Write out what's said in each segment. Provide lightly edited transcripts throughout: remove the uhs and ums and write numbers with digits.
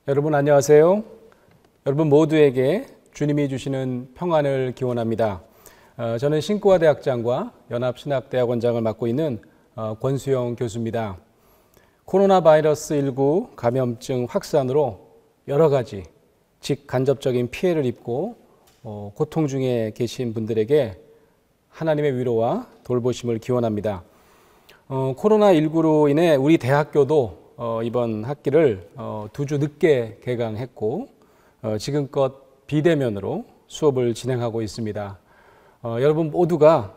여러분 안녕하세요. 여러분 모두에게 주님이 주시는 평안을 기원합니다. 저는 신구화대학장과 연합신학대학원장을 맡고 있는 권수영 교수입니다. 코로나 바이러스 19 감염증 확산으로 여러 가지 직간접적인 피해를 입고 고통 중에 계신 분들에게 하나님의 위로와 돌보심을 기원합니다. 코로나19로 인해 우리 대학교도 이번 학기를 2주 늦게 개강했고 지금껏 비대면으로 수업을 진행하고 있습니다. 여러분 모두가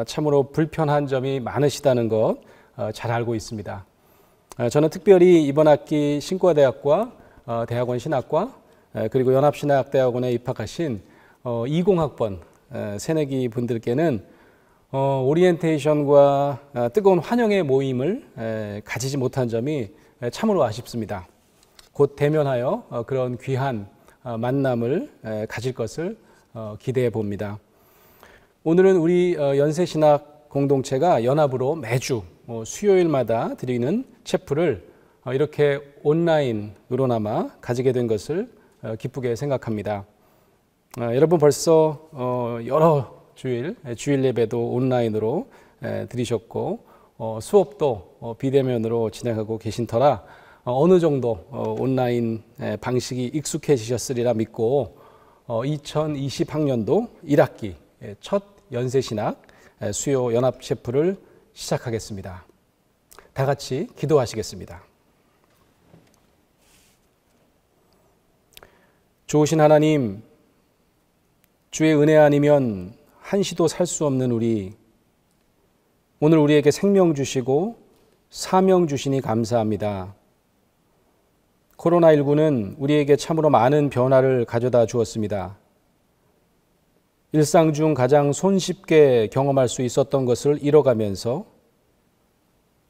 참으로 불편한 점이 많으시다는 것 잘 알고 있습니다. 저는 특별히 이번 학기 신구화대학과 대학원 신학과 그리고 연합신학대학원에 입학하신 20학번 새내기 분들께는 오리엔테이션과 뜨거운 환영의 모임을 가지지 못한 점이 참으로 아쉽습니다. 곧 대면하여 그런 귀한 만남을 가질 것을 기대해 봅니다. 오늘은 우리 연세신학 공동체가 연합으로 매주 수요일마다 드리는 체프를 이렇게 온라인으로나마 가지게 된 것을 기쁘게 생각합니다. 여러분 벌써 여러 주일 예배도 온라인으로 드리셨고 수업도 비대면으로 진행하고 계신 터라 어느 정도 온라인 방식이 익숙해지셨으리라 믿고 2020학년도 1학기 첫 연세신학 수요 연합 체프를 시작하겠습니다. 다 같이 기도하시겠습니다. 좋으신 하나님, 주의 은혜 아니면 한시도 살 수 없는 우리, 오늘 우리에게 생명 주시고 사명 주시니 감사합니다. 코로나19는 우리에게 참으로 많은 변화를 가져다 주었습니다. 일상 중 가장 손쉽게 경험할 수 있었던 것을 잃어가면서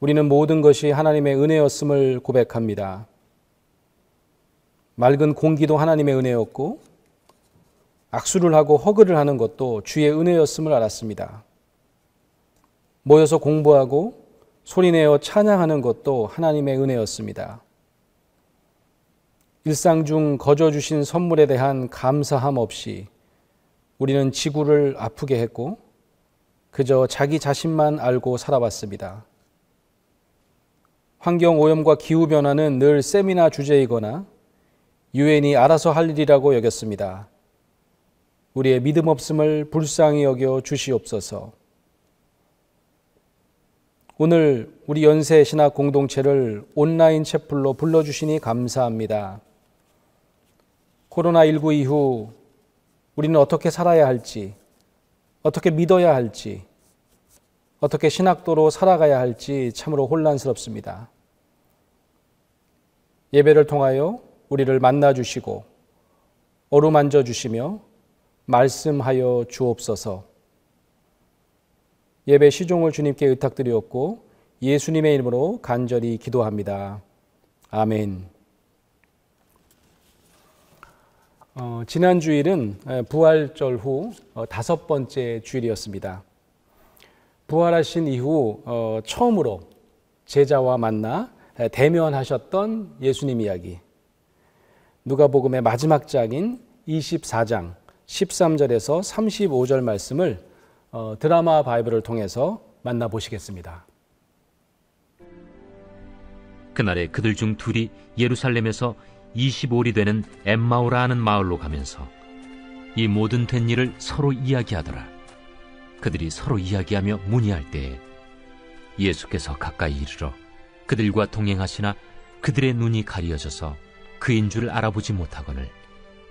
우리는 모든 것이 하나님의 은혜였음을 고백합니다. 맑은 공기도 하나님의 은혜였고 악수를 하고 허그를 하는 것도 주의 은혜였음을 알았습니다. 모여서 공부하고 소리내어 찬양하는 것도 하나님의 은혜였습니다. 일상 중 거저 주신 선물에 대한 감사함 없이 우리는 지구를 아프게 했고 그저 자기 자신만 알고 살아왔습니다. 환경오염과 기후변화는 늘 세미나 주제이거나 유엔이 알아서 할 일이라고 여겼습니다. 우리의 믿음 없음을 불쌍히 여겨 주시옵소서. 오늘 우리 연세 신학 공동체를 온라인 채플로 불러주시니 감사합니다. 코로나19 이후 우리는 어떻게 살아야 할지, 어떻게 믿어야 할지, 어떻게 신학도로 살아가야 할지 참으로 혼란스럽습니다. 예배를 통하여 우리를 만나주시고 어루만져 주시며 말씀하여 주옵소서. 예배 시종을 주님께 의탁드리었고 예수님의 이름으로 간절히 기도합니다. 아멘. 지난 주일은 부활절 후 5번째 주일이었습니다. 부활하신 이후 처음으로 제자와 만나 대면하셨던 예수님 이야기, 누가복음의 마지막 장인 24장 13절에서 35절 말씀을 드라마 바이블을 통해서 만나보시겠습니다. 그날에 그들 중 둘이 예루살렘에서 25里되는 엠마오라 하는 마을로 가면서 이 모든 된 일을 서로 이야기하더라. 그들이 서로 이야기하며 문의할 때에 예수께서 가까이 이르러 그들과 동행하시나 그들의 눈이 가려져서 그인 줄 알아보지 못하거늘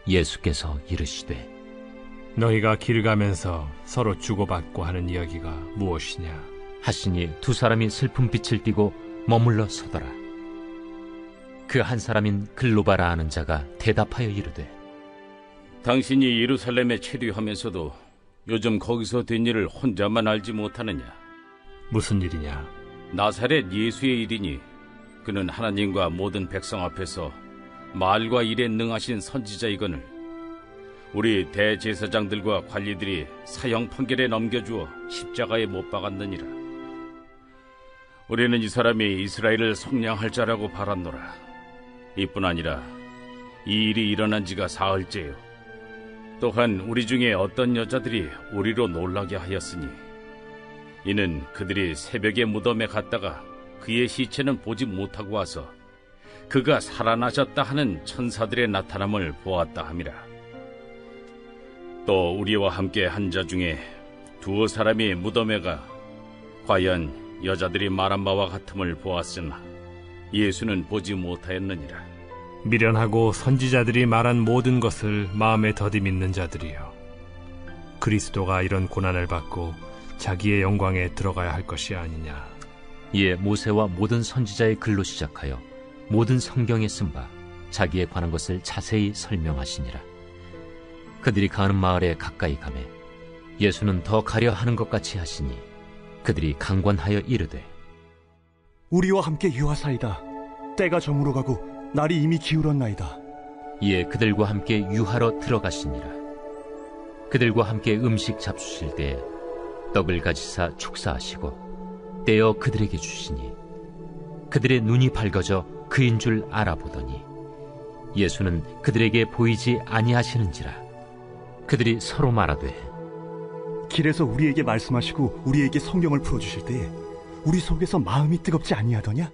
예수께서 이르시되 너희가 길 가면서 서로 주고받고 하는 이야기가 무엇이냐 하시니 두 사람이 슬픈 빛을 띠고 머물러 서더라. 그 한 사람인 글로바라 하는 자가 대답하여 이르되 당신이 예루살렘에 체류하면서도 요즘 거기서 된 일을 혼자만 알지 못하느냐? 무슨 일이냐? 나사렛 예수의 일이니 그는 하나님과 모든 백성 앞에서 말과 일에 능하신 선지자이거늘 우리 대제사장들과 관리들이 사형 판결에 넘겨주어 십자가에 못 박았느니라. 우리는 이 사람이 이스라엘을 속량할 자라고 바랐노라. 이뿐 아니라 이 일이 일어난 지가 사흘째요. 또한 우리 중에 어떤 여자들이 우리로 놀라게 하였으니 이는 그들이 새벽에 무덤에 갔다가 그의 시체는 보지 못하고 와서 그가 살아나셨다 하는 천사들의 나타남을 보았다 함이라. 또 우리와 함께 한 자 중에 두어 사람이 무덤에 가 과연 여자들이 말한 바와 같음을 보았으나 예수는 보지 못하였느니라. 미련하고 선지자들이 말한 모든 것을 마음에 더디 믿는 자들이여, 그리스도가 이런 고난을 받고 자기의 영광에 들어가야 할 것이 아니냐. 이에 모세와 모든 선지자의 글로 시작하여 모든 성경에 쓴 바 자기에 관한 것을 자세히 설명하시니라. 그들이 가는 마을에 가까이 가매 예수는 더 가려 하는 것 같이 하시니 그들이 강권하여 이르되, 우리와 함께 유하사이다. 때가 저물어 가고 날이 이미 기울었나이다. 이에 그들과 함께 유하러 들어가시니라. 그들과 함께 음식 잡수실 때에 떡을 가지사 축사하시고 떼어 그들에게 주시니 그들의 눈이 밝아져 그인 줄 알아보더니 예수는 그들에게 보이지 아니하시는지라. 그들이 서로 말하되, 길에서 우리에게 말씀하시고 우리에게 성경을 풀어주실 때에 우리 속에서 마음이 뜨겁지 아니하더냐?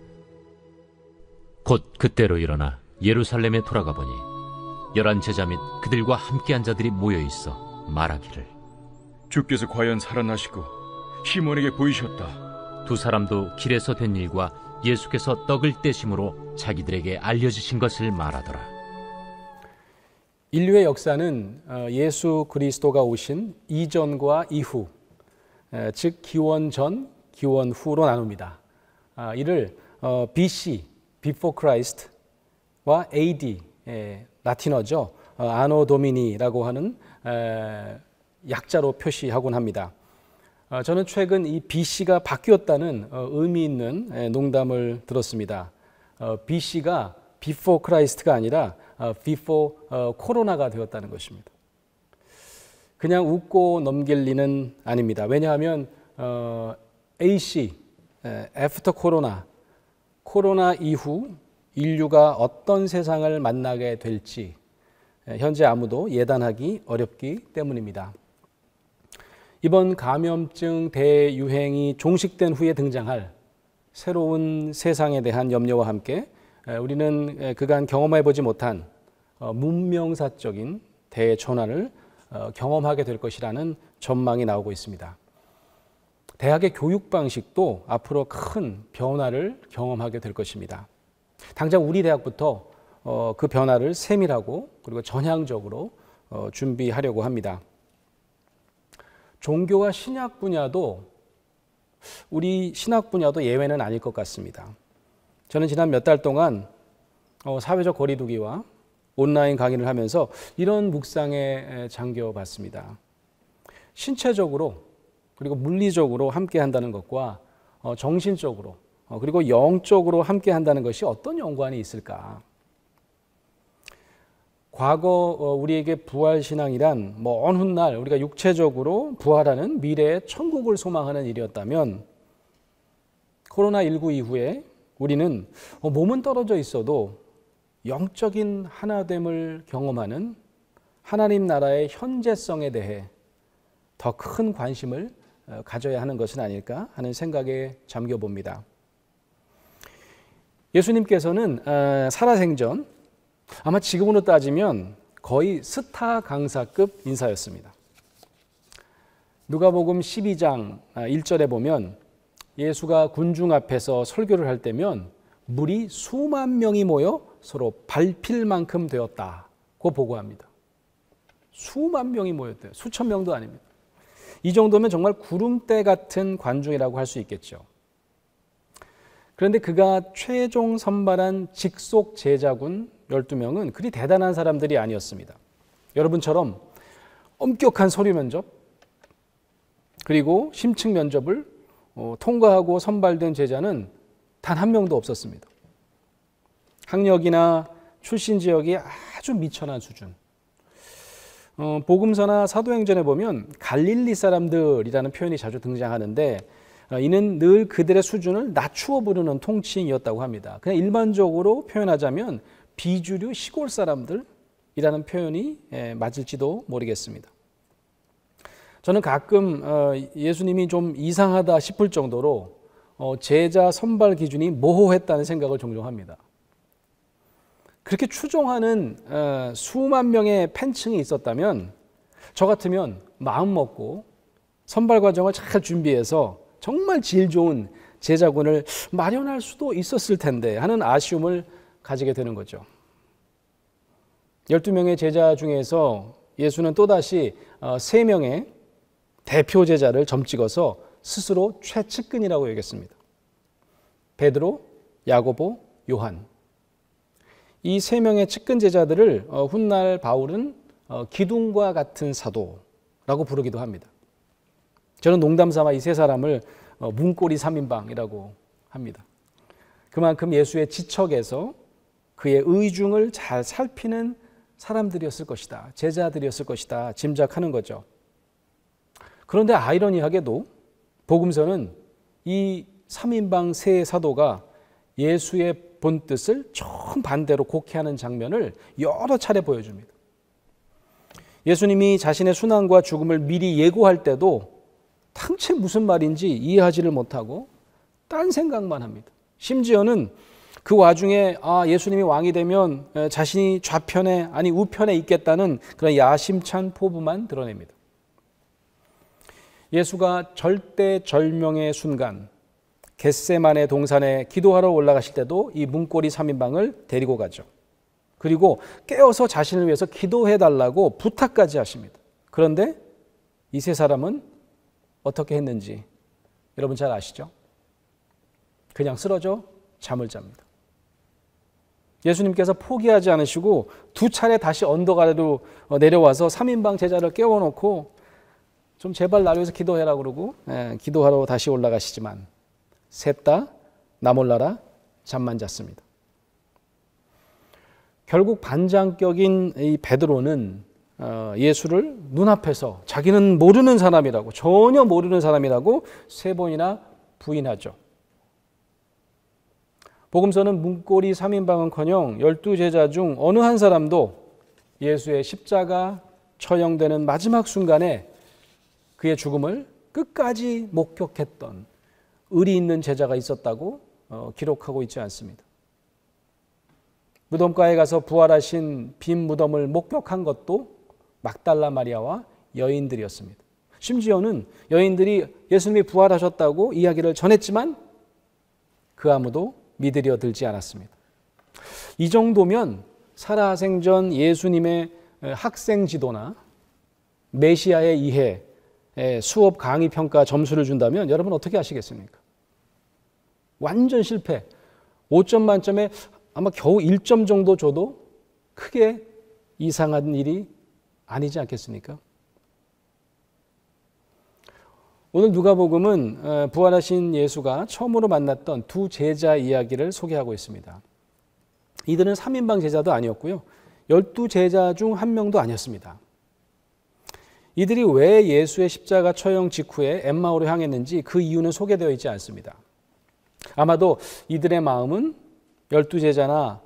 곧 그때로 일어나 예루살렘에 돌아가 보니 11 제자 및 그들과 함께한 자들이 모여 있어 말하기를, 주께서 과연 살아나시고 시몬에게 보이셨다. 두 사람도 길에서 된 일과 예수께서 떡을 떼심으로 자기들에게 알려주신 것을 말하더라. 인류의 역사는 예수 그리스도가 오신 이전과 이후, 즉 기원 전, 기원 후로 나눕니다. 이를 BC, Before Christ와 AD, 라틴어죠. 아노 도미니라고 하는 약자로 표시하곤 합니다. 저는 최근 이 BC가 바뀌었다는 의미 있는 농담을 들었습니다. BC가 Before Christ가 아니라 Before 코로나가 되었다는 것입니다. 그냥 웃고 넘길 리는 아닙니다. 왜냐하면 AC, After 코로나, 코로나 이후 인류가 어떤 세상을 만나게 될지 현재 아무도 예단하기 어렵기 때문입니다. 이번 감염증 대유행이 종식된 후에 등장할 새로운 세상에 대한 염려와 함께 우리는 그간 경험해보지 못한 문명사적인 대전환을 경험하게 될 것이라는 전망이 나오고 있습니다. 대학의 교육 방식도 앞으로 큰 변화를 경험하게 될 것입니다. 당장 우리 대학부터 그 변화를 세밀하고 그리고 전향적으로 준비하려고 합니다. 종교와 신약 분야도 우리 신학 분야도 예외는 아닐 것 같습니다. 저는 지난 몇 달 동안 사회적 거리두기와 온라인 강의를 하면서 이런 묵상에 잠겨봤습니다. 신체적으로 그리고 물리적으로 함께 한다는 것과 정신적으로 그리고 영적으로 함께 한다는 것이 어떤 연관이 있을까? 과거 우리에게 부활신앙이란 먼 훗날 우리가 육체적으로 부활하는 미래의 천국을 소망하는 일이었다면 코로나19 이후에 우리는 몸은 떨어져 있어도 영적인 하나됨을 경험하는 하나님 나라의 현재성에 대해 더 큰 관심을 가져야 하는 것은 아닐까 하는 생각에 잠겨봅니다. 예수님께서는 살아생전 아마 지금으로 따지면 거의 스타 강사급 인사였습니다. 누가복음 12장 1절에 보면 예수가 군중 앞에서 설교를 할 때면 물이 수만 명이 모여 서로 밟힐 만큼 되었다고 보고합니다. 수만 명이 모였대요. 수천 명도 아닙니다. 이 정도면 정말 구름대 같은 관중이라고 할 수 있겠죠. 그런데 그가 최종 선발한 직속 제자군 12명은 그리 대단한 사람들이 아니었습니다. 여러분처럼 엄격한 서류 면접 그리고 심층 면접을 통과하고 선발된 제자는 단 한 명도 없었습니다. 학력이나 출신 지역이 아주 미천한 수준. 복음서나 사도행전에 보면 갈릴리 사람들이라는 표현이 자주 등장하는데 이는 늘 그들의 수준을 낮추어 부르는 통칭이었다고 합니다. 그냥 일반적으로 표현하자면 비주류 시골 사람들이라는 표현이 맞을지도 모르겠습니다. 저는 가끔 예수님이 좀 이상하다 싶을 정도로 제자 선발 기준이 모호했다는 생각을 종종 합니다. 그렇게 추종하는 수만 명의 팬층이 있었다면 저 같으면 마음 먹고 선발 과정을 잘 준비해서 정말 질 좋은 제자군을 마련할 수도 있었을 텐데 하는 아쉬움을 가지게 되는 거죠. 12명의 제자 중에서 예수는 또다시 3명의 대표 제자를 점찍어서 스스로 최측근이라고 여겼습니다. 베드로, 야고보, 요한. 이 3명의 측근 제자들을 훗날 바울은 기둥과 같은 사도라고 부르기도 합니다. 저는 농담삼아 이 3사람을 문고리 3인방이라고 합니다. 그만큼 예수의 지척에서 그의 의중을 잘 살피는 사람들이었을 것이다. 제자들이었을 것이다. 짐작하는 거죠. 그런데 아이러니하게도 복음서는 이 3인방 세 사도가 예수의 본뜻을 정반대로 곡해하는 장면을 여러 차례 보여줍니다. 예수님이 자신의 순환과 죽음을 미리 예고할 때도 당최 무슨 말인지 이해하지를 못하고 딴 생각만 합니다. 심지어는 그 와중에 예수님이 왕이 되면 자신이 좌편에 아니 우편에 있겠다는 그런 야심찬 포부만 드러냅니다. 예수가 절대절명의 순간 겟세마네 동산에 기도하러 올라가실 때도 이 문고리 3인방을 데리고 가죠. 그리고 깨어서 자신을 위해서 기도해달라고 부탁까지 하십니다. 그런데 이 3사람은 어떻게 했는지 여러분 잘 아시죠? 그냥 쓰러져 잠을 잡니다. 예수님께서 포기하지 않으시고 2차례 다시 언덕 아래로 내려와서 3인방 제자를 깨워놓고 좀 제발 나를 위해서 기도해라 그러고 기도하러 다시 올라가시지만 셋 다 나 몰라라 잠만 잤습니다. 결국 반장격인 이 베드로는 예수를 눈앞에서 자기는 모르는 사람이라고 전혀 모르는 사람이라고 3번이나 부인하죠. 복음서는 문고리 3인방은커녕 12제자 중 어느 한 사람도 예수의 십자가 처형되는 마지막 순간에 그의 죽음을 끝까지 목격했던 의리 있는 제자가 있었다고 기록하고 있지 않습니다. 무덤가에 가서 부활하신 빈 무덤을 목격한 것도 막달라 마리아와 여인들이었습니다. 심지어는 여인들이 예수님이 부활하셨다고 이야기를 전했지만 그 아무도 믿으려 들지 않았습니다. 이 정도면 살아생전 예수님의 학생 지도나 메시아의 이해, 수업 강의 평가 점수를 준다면 여러분 어떻게 하시겠습니까? 완전 실패. 5점 만점에 아마 겨우 1점 정도 줘도 크게 이상한 일이 아니지 않겠습니까? 오늘 누가복음은 부활하신 예수가 처음으로 만났던 2 제자 이야기를 소개하고 있습니다. 이들은 3인방 제자도 아니었고요. 12제자 중 한 명도 아니었습니다. 이들이 왜 예수의 십자가 처형 직후에 엠마오로 향했는지 그 이유는 소개되어 있지 않습니다. 아마도 이들의 마음은 12제자나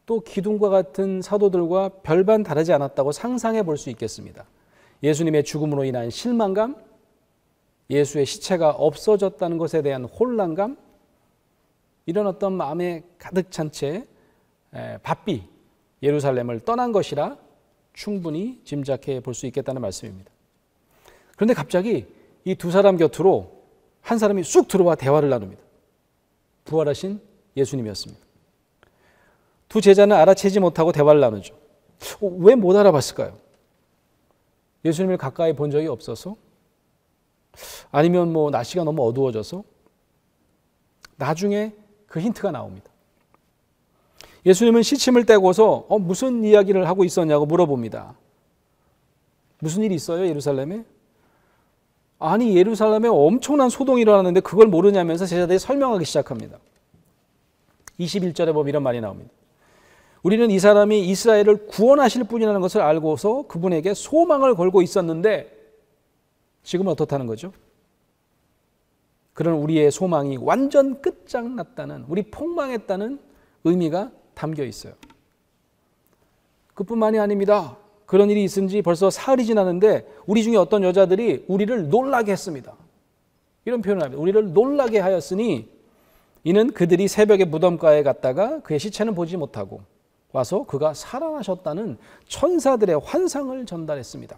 또 기둥과 같은 사도들과 별반 다르지 않았다고 상상해 볼 수 있겠습니다. 예수님의 죽음으로 인한 실망감, 예수의 시체가 없어졌다는 것에 대한 혼란감, 이런 어떤 마음에 가득 찬 채 바삐 예루살렘을 떠난 것이라 충분히 짐작해 볼 수 있겠다는 말씀입니다. 그런데 갑자기 이 2사람 곁으로 한 사람이 쑥 들어와 대화를 나눕니다. 부활하신 예수님이었습니다. 2 제자는 알아채지 못하고 대화를 나누죠. 왜 못 알아봤을까요? 예수님을 가까이 본 적이 없어서? 아니면 날씨가 너무 어두워져서? 나중에 그 힌트가 나옵니다. 예수님은 시침을 떼고서 무슨 이야기를 하고 있었냐고 물어봅니다. 무슨 일이 있어요, 예루살렘에? 아니, 예루살렘에 엄청난 소동이 일어났는데 그걸 모르냐면서 제자들이 설명하기 시작합니다. 21절에 보면 이런 말이 나옵니다. 우리는 이 사람이 이스라엘을 구원하실 분이라는 것을 알고서 그분에게 소망을 걸고 있었는데 지금은 어떻다는 거죠? 그런 우리의 소망이 완전 끝장났다는, 우리 폭망했다는 의미가 담겨 있어요. 그뿐만이 아닙니다. 그런 일이 있은 지 벌써 사흘이 지났는데 우리 중에 어떤 여자들이 우리를 놀라게 했습니다. 이런 표현을 합니다. 우리를 놀라게 하였으니 이는 그들이 새벽에 무덤가에 갔다가 그의 시체는 보지 못하고 와서 그가 살아나셨다는 천사들의 환상을 전달했습니다.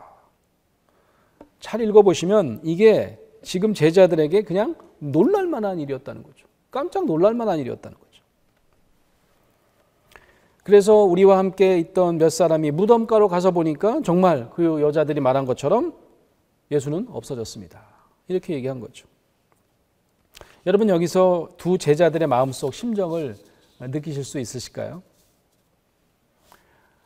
잘 읽어보시면 이게 지금 제자들에게 그냥 놀랄만한 일이었다는 거죠. 깜짝 놀랄만한 일이었다는 거죠. 그래서 우리와 함께 있던 몇 사람이 무덤가로 가서 보니까 정말 그 여자들이 말한 것처럼 예수는 없어졌습니다. 이렇게 얘기한 거죠. 여러분, 여기서 두 제자들의 마음속 심정을 느끼실 수 있으실까요?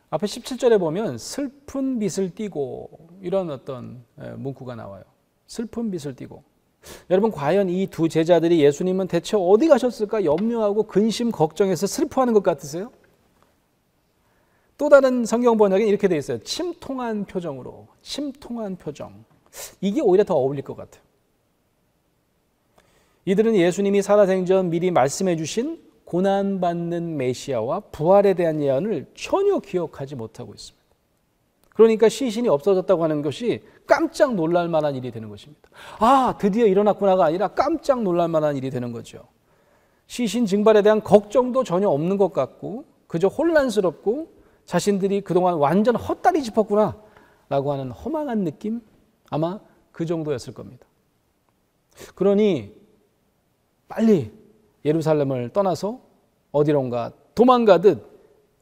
앞에 17절에 보면 슬픈 빛을 띠고 이런 어떤 문구가 나와요. 슬픈 빛을 띠고. 여러분, 과연 이 두 제자들이 예수님은 대체 어디 가셨을까 염려하고 근심 걱정해서 슬퍼하는 것 같으세요? 또 다른 성경 번역에 이렇게 되어 있어요. 침통한 표정으로. 침통한 표정. 이게 오히려 더 어울릴 것 같아요. 이들은 예수님이 살아생전 미리 말씀해 주신 고난받는 메시아와 부활에 대한 예언을 전혀 기억하지 못하고 있습니다. 그러니까 시신이 없어졌다고 하는 것이 깜짝 놀랄 만한 일이 되는 것입니다. 아, 드디어 일어났구나가 아니라 깜짝 놀랄 만한 일이 되는 거죠. 시신 증발에 대한 걱정도 전혀 없는 것 같고 그저 혼란스럽고 자신들이 그동안 완전 헛다리 짚었구나 라고 하는 허망한 느낌? 아마 그 정도였을 겁니다. 그러니 빨리 예루살렘을 떠나서 어디론가 도망가듯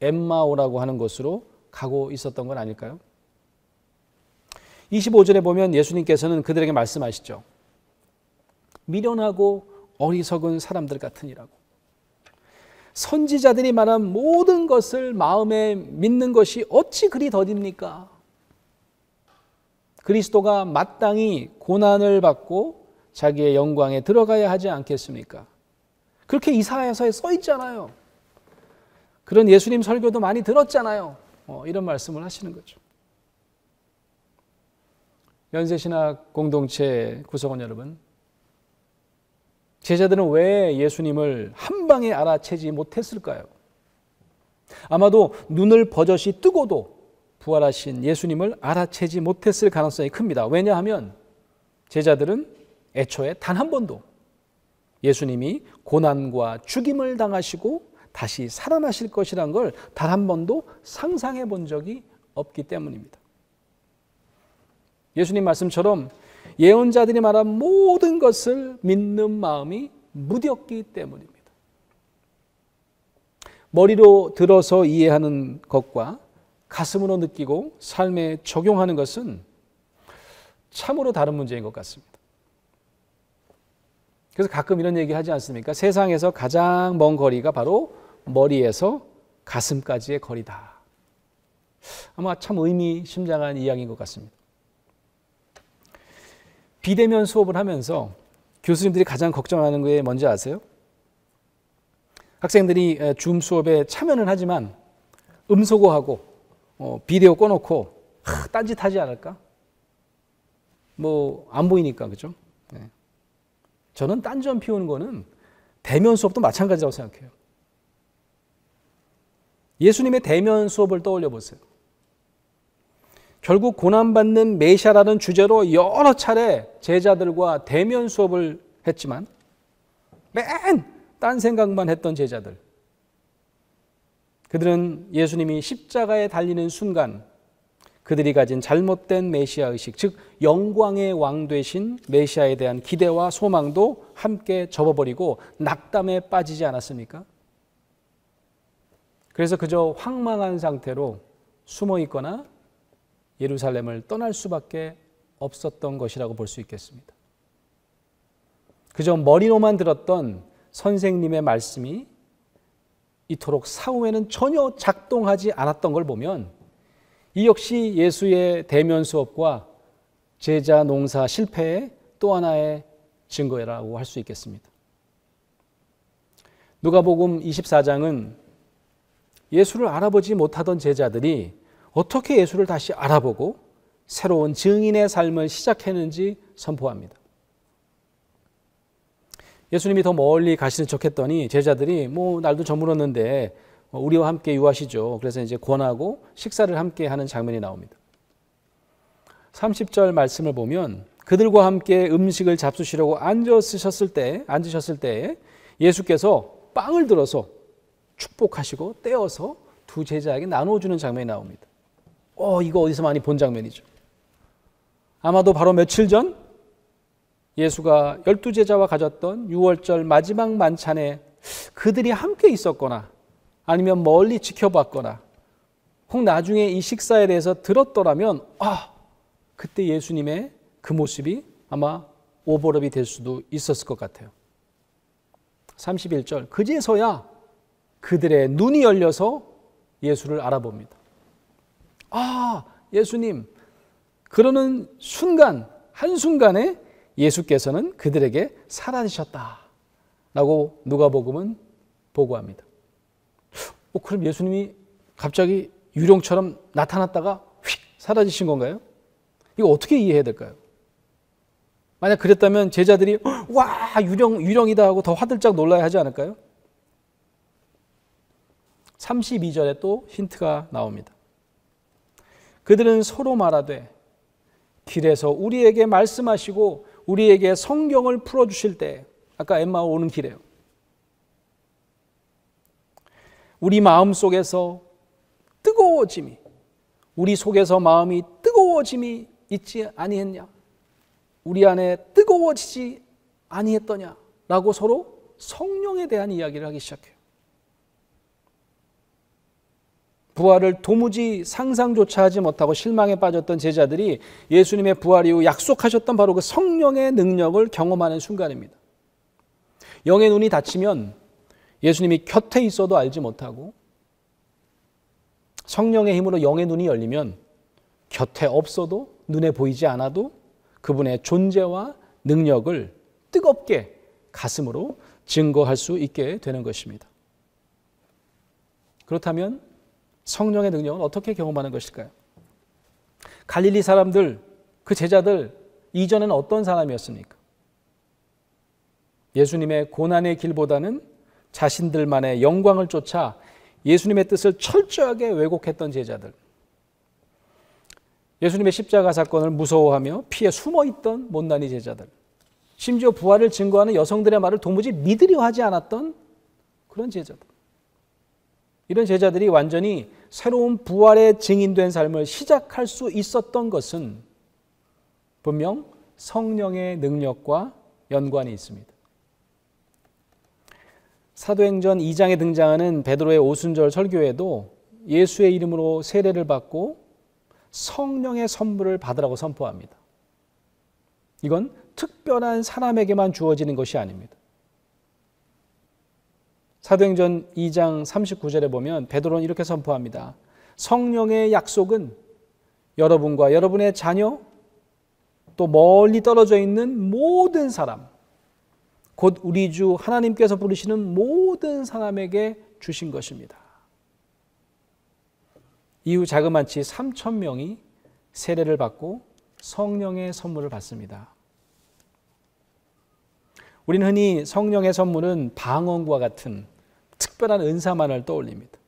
엠마오라고 하는 곳으로 가고 있었던 건 아닐까요? 25절에 보면 예수님께서는 그들에게 말씀하시죠. 미련하고 어리석은 사람들 같으니라고. 선지자들이 말한 모든 것을 마음에 믿는 것이 어찌 그리 더딥니까? 그리스도가 마땅히 고난을 받고 자기의 영광에 들어가야 하지 않겠습니까? 그렇게 이사야서에 써 있잖아요. 그런 예수님 설교도 많이 들었잖아요. 이런 말씀을 하시는 거죠. 연세신학 공동체 구성원 여러분, 제자들은 왜 예수님을 한 방에 알아채지 못했을까요? 아마도 눈을 버젓이 뜨고도 부활하신 예수님을 알아채지 못했을 가능성이 큽니다. 왜냐하면 제자들은 애초에 단 한 번도 예수님이 고난과 죽임을 당하시고 다시 살아나실 것이란 걸 단 한 번도 상상해 본 적이 없기 때문입니다. 예수님 말씀처럼 예언자들이 말한 모든 것을 믿는 마음이 무뎠기 때문입니다. 머리로 들어서 이해하는 것과 가슴으로 느끼고 삶에 적용하는 것은 참으로 다른 문제인 것 같습니다. 그래서 가끔 이런 얘기 하지 않습니까? 세상에서 가장 먼 거리가 바로 머리에서 가슴까지의 거리다. 아마 참 의미심장한 이야기인 것 같습니다. 비대면 수업을 하면서 교수님들이 가장 걱정하는 게 뭔지 아세요? 학생들이 줌 수업에 참여는 하지만 음소거하고 비디오 꺼놓고 딴짓하지 않을까? 뭐 안 보이니까, 그죠? 네. 저는 딴전 피우는 거는 대면 수업도 마찬가지라고 생각해요. 예수님의 대면 수업을 떠올려 보세요. 결국 고난받는 메시아라는 주제로 여러 차례 제자들과 대면 수업을 했지만 맨 딴 생각만 했던 제자들. 그들은 예수님이 십자가에 달리는 순간 그들이 가진 잘못된 메시아 의식, 즉 영광의 왕 되신 메시아에 대한 기대와 소망도 함께 접어버리고 낙담에 빠지지 않았습니까? 그래서 그저 황망한 상태로 숨어 있거나 예루살렘을 떠날 수밖에 없었던 것이라고 볼 수 있겠습니다. 그저 머리로만 들었던 선생님의 말씀이 이토록 사후에는 전혀 작동하지 않았던 걸 보면 이 역시 예수의 대면 수업과 제자 농사 실패의 또 하나의 증거라고 할 수 있겠습니다. 누가복음 24장은 예수를 알아보지 못하던 제자들이 어떻게 예수를 다시 알아보고 새로운 증인의 삶을 시작했는지 선포합니다. 예수님이 더 멀리 가시는 척 했더니 제자들이 날도 저물었는데 우리와 함께 유하시죠. 그래서 이제 권하고 식사를 함께 하는 장면이 나옵니다. 30절 말씀을 보면 그들과 함께 음식을 잡수시려고 앉으셨을 때 예수께서 빵을 들어서 축복하시고 떼어서 두 제자에게 나눠주는 장면이 나옵니다. 이거 어디서 많이 본 장면이죠. 아마도 바로 며칠 전 예수가 12제자와 가졌던 6월절 마지막 만찬에 그들이 함께 있었거나 아니면 멀리 지켜봤거나 혹 나중에 이 식사에 대해서 들었더라면 그때 예수님의 그 모습이 아마 오버랩이 될 수도 있었을 것 같아요. 31절 그제서야 그들의 눈이 열려서 예수를 알아봅니다. 예수님. 그러는 순간 한순간에 예수께서는 그들에게 사라지셨다라고 누가복음은 보고합니다. 그럼 예수님이 갑자기 유령처럼 나타났다가 휙 사라지신 건가요? 이거 어떻게 이해해야 될까요? 만약 그랬다면 제자들이 와 유령이다 하고 더 화들짝 놀라야 하지 않을까요? 32절에 또 힌트가 나옵니다. 그들은 서로 말하되 길에서 우리에게 말씀하시고 우리에게 성경을 풀어주실 때 아까 엠마오 오는 길에요. 우리 마음 속에서 뜨거워짐이 우리 속에서 마음이 뜨거워짐이 있지 아니했냐? 우리 안에 뜨거워지지 아니했더냐? 라고 서로 성령에 대한 이야기를 하기 시작해요. 부활을 도무지 상상조차 하지 못하고 실망에 빠졌던 제자들이 예수님의 부활 이후 약속하셨던 바로 그 성령의 능력을 경험하는 순간입니다. 영의 눈이 닫히면 예수님이 곁에 있어도 알지 못하고 성령의 힘으로 영의 눈이 열리면 곁에 없어도 눈에 보이지 않아도 그분의 존재와 능력을 뜨겁게 가슴으로 증거할 수 있게 되는 것입니다. 그렇다면 성령의 능력은 어떻게 경험하는 것일까요? 갈릴리 사람들, 그 제자들 이전에는 어떤 사람이었습니까? 예수님의 고난의 길보다는 자신들만의 영광을 쫓아 예수님의 뜻을 철저하게 왜곡했던 제자들. 예수님의 십자가 사건을 무서워하며 피해 숨어있던 못난이 제자들. 심지어 부활을 증거하는 여성들의 말을 도무지 믿으려 하지 않았던 그런 제자들. 이런 제자들이 완전히 새로운 부활의 증인된 삶을 시작할 수 있었던 것은 분명 성령의 능력과 연관이 있습니다. 사도행전 2장에 등장하는 베드로의 오순절 설교에도 예수의 이름으로 세례를 받고 성령의 선물을 받으라고 선포합니다. 이건 특별한 사람에게만 주어지는 것이 아닙니다. 사도행전 2장 39절에 보면 베드로는 이렇게 선포합니다. 성령의 약속은 여러분과 여러분의 자녀 또 멀리 떨어져 있는 모든 사람 곧 우리 주 하나님께서 부르시는 모든 사람에게 주신 것입니다. 이후 자그마치 3,000명이 세례를 받고 성령의 선물을 받습니다. 우리는 흔히 성령의 선물은 방언과 같은 특별한 은사만을 떠올립니다.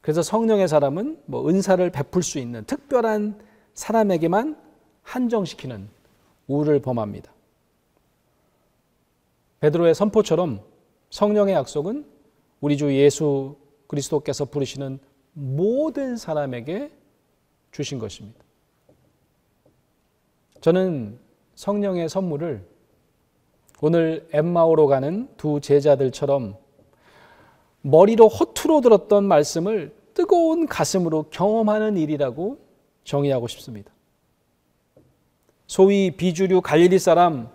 그래서 성령의 사람은 은사를 베풀 수 있는 특별한 사람에게만 한정시키는 우를 범합니다. 베드로의 선포처럼 성령의 약속은 우리 주 예수 그리스도께서 부르시는 모든 사람에게 주신 것입니다. 저는 성령의 선물을 오늘 엠마오로 가는 두 제자들처럼 머리로 허투루 들었던 말씀을 뜨거운 가슴으로 경험하는 일이라고 정의하고 싶습니다. 소위 비주류 갈릴리 사람,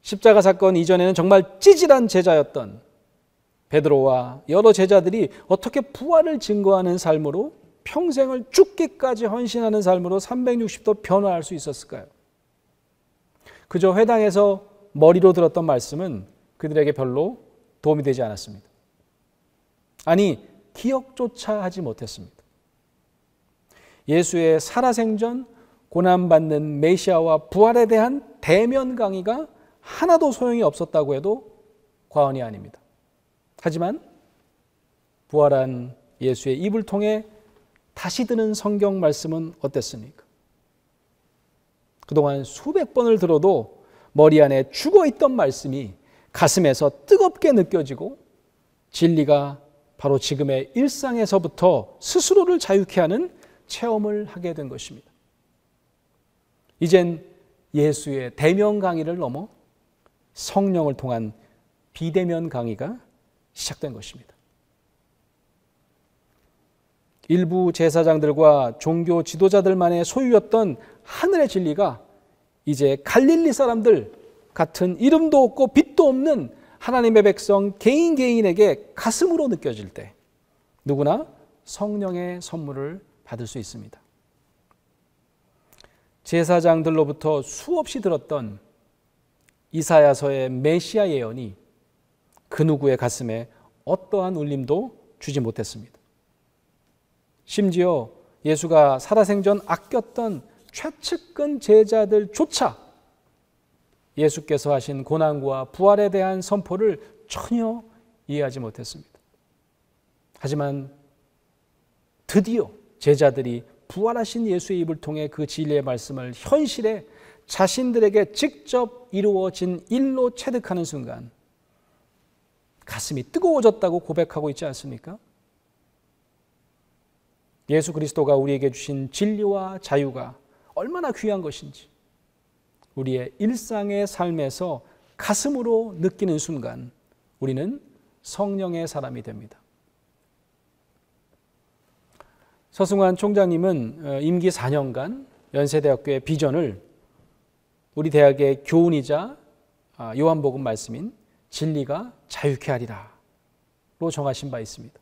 십자가 사건 이전에는 정말 찌질한 제자였던 베드로와 여러 제자들이 어떻게 부활을 증거하는 삶으로 평생을 죽기까지 헌신하는 삶으로 360도 변화할 수 있었을까요? 그저 회당에서 머리로 들었던 말씀은 그들에게 별로 도움이 되지 않았습니다. 아니, 기억조차 하지 못했습니다. 예수의 살아생전, 고난받는 메시아와 부활에 대한 대면 강의가 하나도 소용이 없었다고 해도 과언이 아닙니다. 하지만 부활한 예수의 입을 통해 다시 드는 성경 말씀은 어땠습니까? 그동안 수백 번을 들어도 머리 안에 죽어있던 말씀이 가슴에서 뜨겁게 느껴지고 진리가 바로 지금의 일상에서부터 스스로를 자유케 하는 체험을 하게 된 것입니다. 이젠 예수의 대면 강의를 넘어 성령을 통한 비대면 강의가 시작된 것입니다. 일부 제사장들과 종교 지도자들만의 소유였던 하늘의 진리가 이제 갈릴리 사람들 같은 이름도 없고 빛도 없는 하나님의 백성 개인에게 가슴으로 느껴질 때 누구나 성령의 선물을 받을 수 있습니다. 제사장들로부터 수없이 들었던 이사야서의 메시아 예언이 그 누구의 가슴에 어떠한 울림도 주지 못했습니다. 심지어 예수가 살아생전 아꼈던 최측근 제자들조차 예수께서 하신 고난과 부활에 대한 선포를 전혀 이해하지 못했습니다. 하지만 드디어 제자들이 부활하신 예수의 입을 통해 그 진리의 말씀을 현실에 자신들에게 직접 이루어진 일로 체득하는 순간 가슴이 뜨거워졌다고 고백하고 있지 않습니까? 예수 그리스도가 우리에게 주신 진리와 자유가 얼마나 귀한 것인지 우리의 일상의 삶에서 가슴으로 느끼는 순간 우리는 성령의 사람이 됩니다. 서승환 총장님은 임기 4년간 연세대학교의 비전을 우리 대학의 교훈이자 요한복음 말씀인 진리가 자유케 하리라 로 정하신 바 있습니다.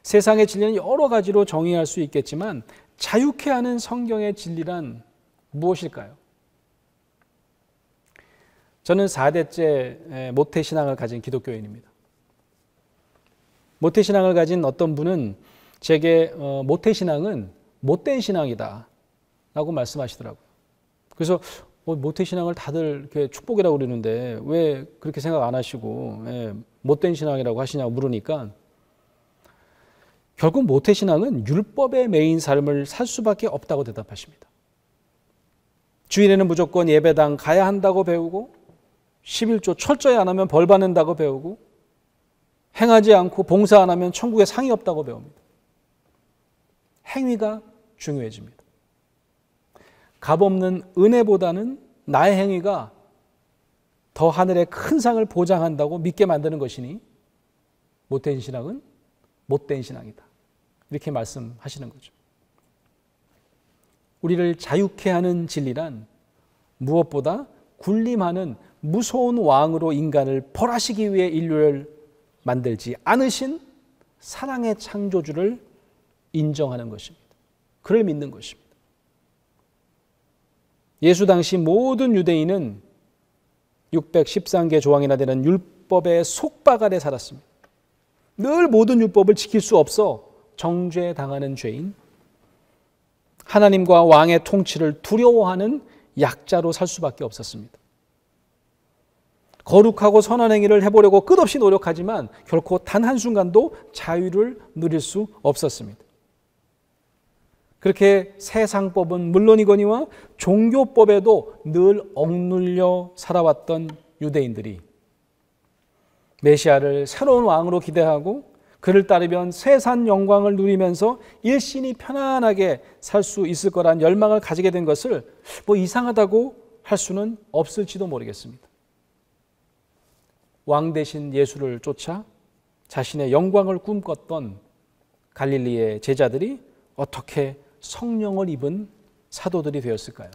세상의 진리는 여러 가지로 정의할 수 있겠지만 자유케 하는 성경의 진리란 무엇일까요? 저는 4대째 모태신앙을 가진 기독교인입니다. 모태신앙을 가진 어떤 분은 제게 모태신앙은 못된 신앙이다 라고 말씀하시더라고요. 그래서 모태신앙을 다들 이렇게 축복이라고 그러는데 왜 그렇게 생각 안 하시고 못된 신앙이라고 하시냐고 물으니까 결국 모태신앙은 율법에 매인 삶을 살 수밖에 없다고 대답하십니다. 주일에는 무조건 예배당 가야 한다고 배우고 11조 철저히 안 하면 벌 받는다고 배우고 행하지 않고 봉사 안 하면 천국에 상이 없다고 배웁니다. 행위가 중요해집니다. 값없는 은혜보다는 나의 행위가 더 하늘의 큰 상을 보장한다고 믿게 만드는 것이니 못된 신앙은 못된 신앙이다. 이렇게 말씀하시는 거죠. 우리를 자유케 하는 진리란 무엇보다 군림하는 무서운 왕으로 인간을 벌하시기 위해 인류를 만들지 않으신 사랑의 창조주를 인정하는 것입니다. 그를 믿는 것입니다. 예수 당시 모든 유대인은 613개 조항이나 되는 율법의 속박 아래 살았습니다. 늘 모든 율법을 지킬 수 없어 정죄당하는 죄인, 하나님과 왕의 통치를 두려워하는 약자로 살 수밖에 없었습니다. 거룩하고 선한 행위를 해보려고 끝없이 노력하지만 결코 단 한순간도 자유를 누릴 수 없었습니다. 그렇게 세상법은 물론이거니와 종교법에도 늘 억눌려 살아왔던 유대인들이 메시아를 새로운 왕으로 기대하고 그를 따르면 세상 영광을 누리면서 일신이 편안하게 살 수 있을 거란 열망을 가지게 된 것을 이상하다고 할 수는 없을지도 모르겠습니다. 왕 대신 예수를 쫓아 자신의 영광을 꿈꿨던 갈릴리의 제자들이 어떻게 성령을 입은 사도들이 되었을까요?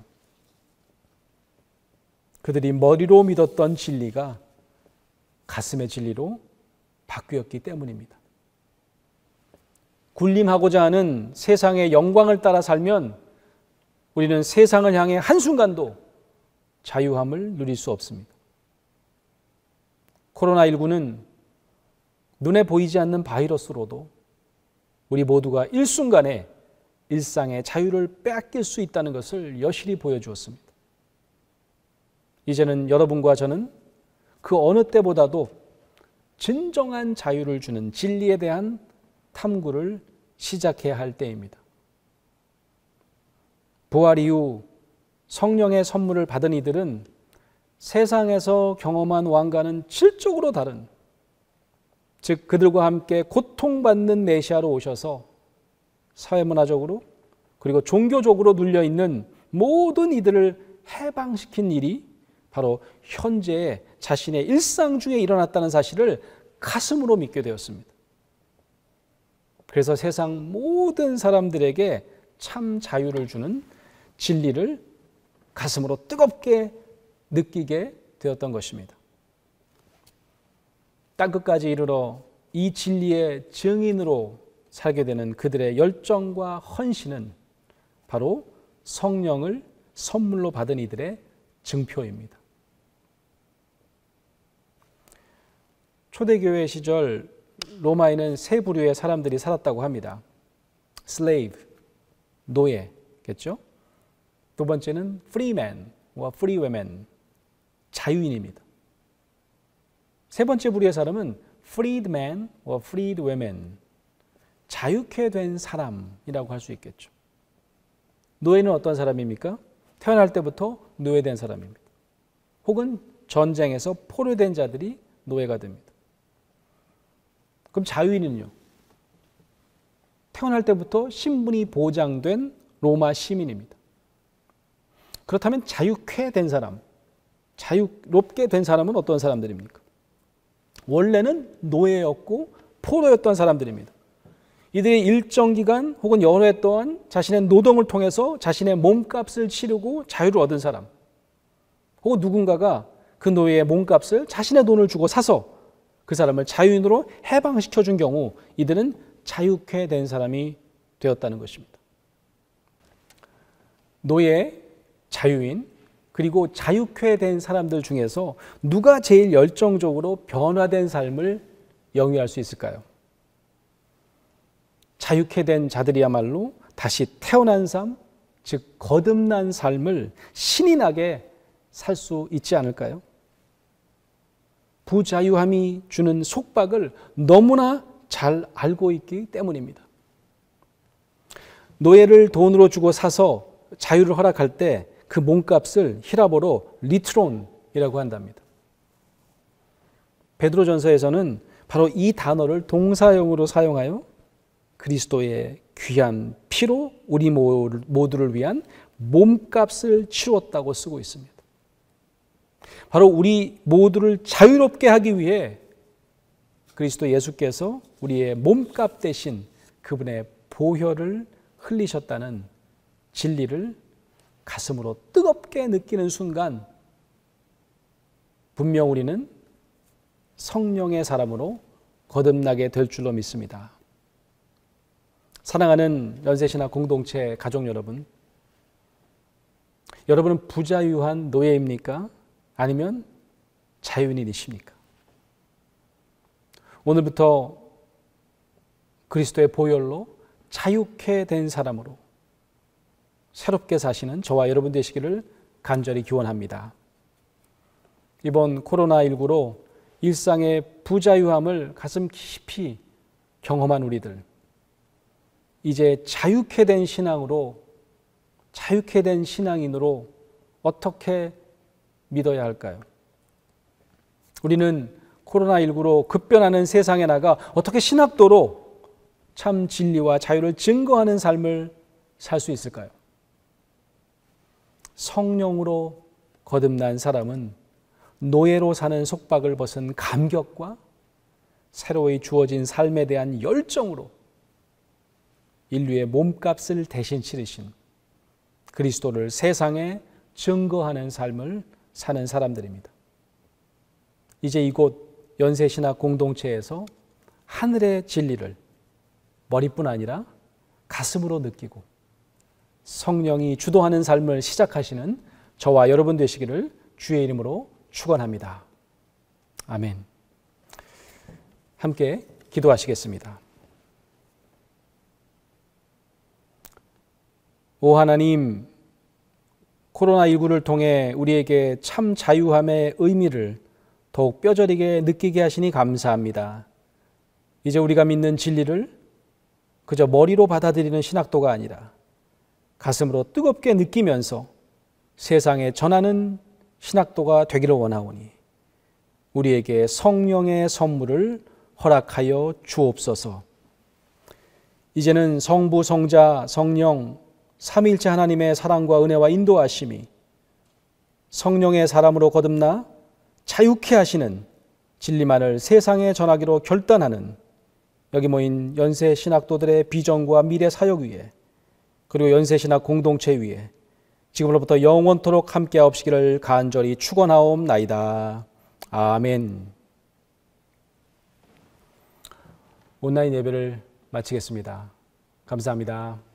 그들이 머리로 믿었던 진리가 가슴의 진리로 바뀌었기 때문입니다. 군림하고자 하는 세상의 영광을 따라 살면 우리는 세상을 향해 한순간도 자유함을 누릴 수 없습니다. 코로나19는 눈에 보이지 않는 바이러스로도 우리 모두가 일순간에 일상의 자유를 빼앗길 수 있다는 것을 여실히 보여주었습니다. 이제는 여러분과 저는 그 어느 때보다도 진정한 자유를 주는 진리에 대한 탐구를 시작해야 할 때입니다. 부활 이후 성령의 선물을 받은 이들은 세상에서 경험한 왕과는 질적으로 다른, 즉 그들과 함께 고통받는 메시아로 오셔서 사회문화적으로 그리고 종교적으로 눌려있는 모든 이들을 해방시킨 일이 바로 현재 자신의 일상 중에 일어났다는 사실을 가슴으로 믿게 되었습니다. 그래서 세상 모든 사람들에게 참 자유를 주는 진리를 가슴으로 뜨겁게 느끼게 되었던 것입니다. 땅끝까지 이르러 이 진리의 증인으로 살게 되는 그들의 열정과 헌신은 바로 성령을 선물로 받은 이들의 증표입니다. 초대교회 시절 로마에는 세 부류의 사람들이 살았다고 합니다. slave, 노예겠죠. 두 번째는 freeman과 freewomen, 자유인입니다. 세 번째 부류의 사람은 freedman과 freedwomen, 자유케 된 사람이라고 할 수 있겠죠. 노예는 어떤 사람입니까? 태어날 때부터 노예된 사람입니다. 혹은 전쟁에서 포로된 자들이 노예가 됩니다. 그럼 자유인은요? 태어날 때부터 신분이 보장된 로마 시민입니다. 그렇다면 자유케 된 사람, 자유롭게 된 사람은 어떤 사람들입니까? 원래는 노예였고 포로였던 사람들입니다. 이들이 일정 기간 혹은 여러 해 동안 자신의 노동을 통해서 자신의 몸값을 치르고 자유를 얻은 사람, 혹은 누군가가 그 노예의 몸값을 자신의 돈을 주고 사서 그 사람을 자유인으로 해방시켜 준 경우 이들은 자유케 된 사람이 되었다는 것입니다. 노예, 자유인, 그리고 자유케 된 사람들 중에서 누가 제일 열정적으로 변화된 삶을 영위할 수 있을까요? 자유케 된 자들이야말로 다시 태어난 삶, 즉 거듭난 삶을 신이 나게 살 수 있지 않을까요? 부자유함이 주는 속박을 너무나 잘 알고 있기 때문입니다. 노예를 돈으로 주고 사서 자유를 허락할 때 그 몸값을 히라보로 리트론이라고 한답니다. 베드로전서에서는 바로 이 단어를 동사형으로 사용하여 그리스도의 귀한 피로 우리 모두를 위한 몸값을 치루었다고 쓰고 있습니다. 바로 우리 모두를 자유롭게 하기 위해 그리스도 예수께서 우리의 몸값 대신 그분의 보혈을 흘리셨다는 진리를 가슴으로 뜨겁게 느끼는 순간 분명 우리는 성령의 사람으로 거듭나게 될 줄로 믿습니다. 사랑하는 연세신학 공동체 가족 여러분, 여러분은 부자유한 노예입니까? 아니면 자유인이십니까? 오늘부터 그리스도의 보혈로 자유케 된 사람으로 새롭게 사시는 저와 여러분 되시기를 간절히 기원합니다. 이번 코로나19로 일상의 부자유함을 가슴 깊이 경험한 우리들, 이제 자유케 된 신앙으로, 자유케 된 신앙인으로 어떻게 믿어야 할까요? 우리는 코로나19로 급변하는 세상에 나가 어떻게 신학도로 참 진리와 자유를 증거하는 삶을 살 수 있을까요? 성령으로 거듭난 사람은 노예로 사는 속박을 벗은 감격과 새로이 주어진 삶에 대한 열정으로 인류의 몸값을 대신 치르신 그리스도를 세상에 증거하는 삶을 사는 사람들입니다. 이제 이곳 연세신학 공동체에서 하늘의 진리를 머리뿐 아니라 가슴으로 느끼고 성령이 주도하는 삶을 시작하시는 저와 여러분 되시기를 주의 이름으로 축원합니다. 아멘. 함께 기도하시겠습니다. 오 하나님, 코로나19를 통해 우리에게 참 자유함의 의미를 더욱 뼈저리게 느끼게 하시니 감사합니다. 이제 우리가 믿는 진리를 그저 머리로 받아들이는 신학도가 아니라 가슴으로 뜨겁게 느끼면서 세상에 전하는 신학도가 되기를 원하오니 우리에게 성령의 선물을 허락하여 주옵소서. 이제는 성부, 성자, 성령 삼위일체 하나님의 사랑과 은혜와 인도하심이 성령의 사람으로 거듭나 자유케 하시는 진리만을 세상에 전하기로 결단하는 여기 모인 연세 신학도들의 비전과 미래 사역 위에 그리고 연세 신학 공동체 위에 지금으로부터 영원토록 함께하옵시기를 간절히 축원하옵나이다. 아멘. 온라인 예배를 마치겠습니다. 감사합니다.